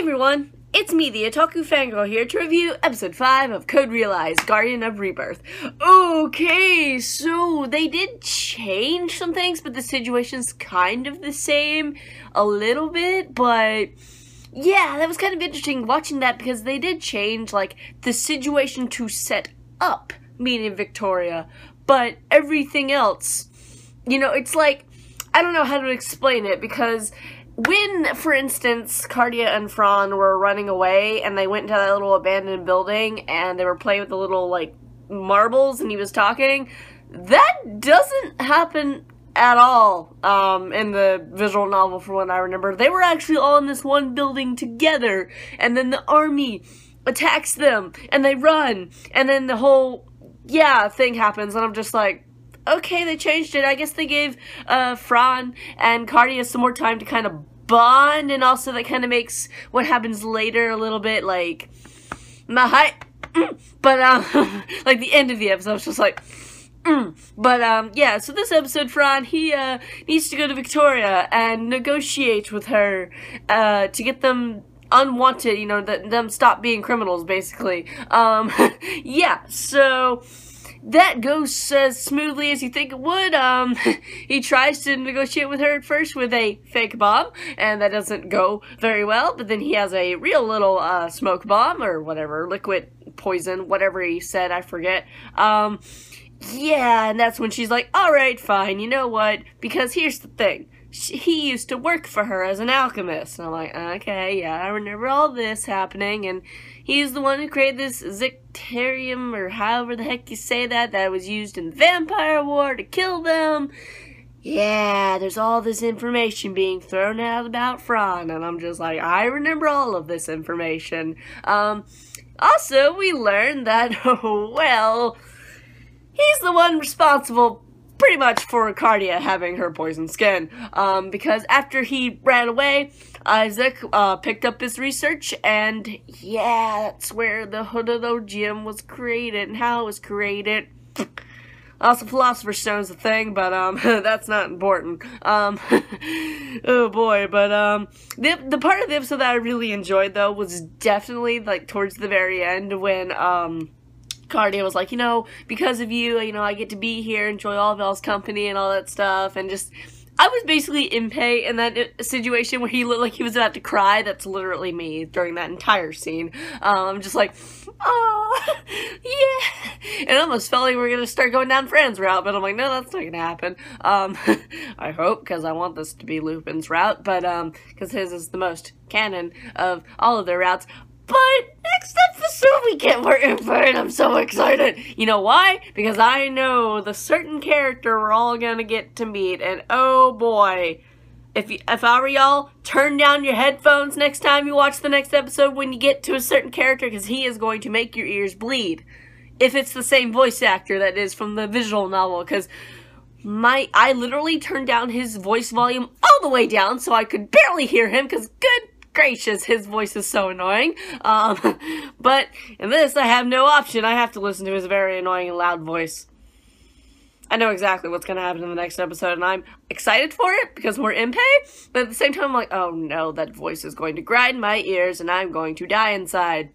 everyone, it's me, the Otaku Fangirl, here to review Episode 5 of Code Realize, Guardian of Rebirth. Okay, so they did change some things, but the situation's kind of the same a little bit, but yeah, that was kind of interesting watching that because they did change, like, the situation to set up meeting Victoria, but everything else, you know, it's like, I don't know how to explain it because when, for instance, Cardia and Fran were running away and they went into that little abandoned building and they were playing with the little, like, marbles and he was talking, that doesn't happen at all in the visual novel from what I remember. They were actually all in this one building together and then the army attacks them and they run and then the whole, thing happens and I'm just like, okay, they changed it. I guess they gave Fran and Cardia some more time to kind of bond, and also that kind of makes what happens later a little bit like, but like the end of the episode, it's just like, yeah, so this episode, Fran, he needs to go to Victoria and negotiate with her to get them unwanted, you know, them stop being criminals, basically. Yeah, so that goes as smoothly as you think it would. He tries to negotiate with her at first with a fake bomb, and that doesn't go very well, but then he has a real little smoke bomb, or whatever, liquid poison, whatever he said, I forget. Yeah, and that's when she's like, alright, fine, you know what, because here's the thing. He used to work for her as an alchemist. And I'm like, okay, yeah, I remember all this happening, and he's the one who created this Zicterium, or however the heck you say that was used in the Vampire War to kill them. Yeah, there's all this information being thrown out about Fran, and I'm just like, I remember all of this information. Also, we learned that, well, he's the one responsible pretty much for Cardia having her poisoned skin, because after he ran away, Isaac picked up his research, and yeah, that's where the Hododogium was created, and how it was created. Also, Philosopher's Stone's a thing, but that's not important. Oh boy, but the part of the episode that I really enjoyed, though, was definitely, like, towards the very end, when Cardia was like, you know, because of you, you know, I get to be here, enjoy all of y'all's company and all that stuff, and just, I was basically Impei in that situation where he looked like he was about to cry. That's literally me during that entire scene. I'm just like, oh, yeah, and I almost felt like we were going to start going down Fran's route, but I'm like, no, that's not going to happen. I hope, because I want this to be Lupin's route, but, because his is the most canon of all of their routes. But next episode we get more info, and I'm so excited. You know why? Because I know the certain character we're all gonna get to meet, and oh boy, if I were y'all, turn down your headphones next time you watch the next episode when you get to a certain character, because he is going to make your ears bleed. If it's the same voice actor that is from the visual novel, because I literally turned down his voice volume all the way down so I could barely hear him, because good gracious, his voice is so annoying. But in this, I have no option. I have to listen to his very annoying and loud voice. I know exactly what's going to happen in the next episode, and I'm excited for it because we're Impei, but at the same time, I'm like, oh no, that voice is going to grind my ears, and I'm going to die inside.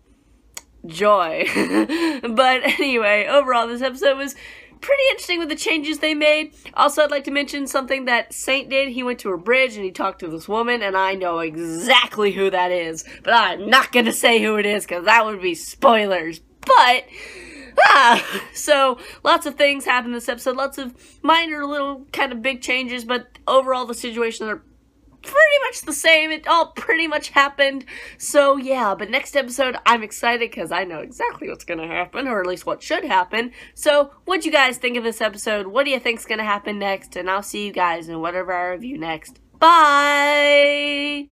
Joy. But anyway, overall, this episode was pretty interesting with the changes they made. Also, I'd like to mention something that Saint did. He went to a bridge and he talked to this woman, and I know exactly who that is. But I'm not going to say who it is because that would be spoilers. But, so lots of things happened in this episode. Lots of minor little kind of big changes, but overall the situations are pretty much the same. It all pretty much happened. So yeah, but next episode I'm excited because I know exactly what's gonna happen, or at least what should happen. So what'd you guys think of this episode? What do you think's gonna happen next? And I'll see you guys in whatever I review next. Bye!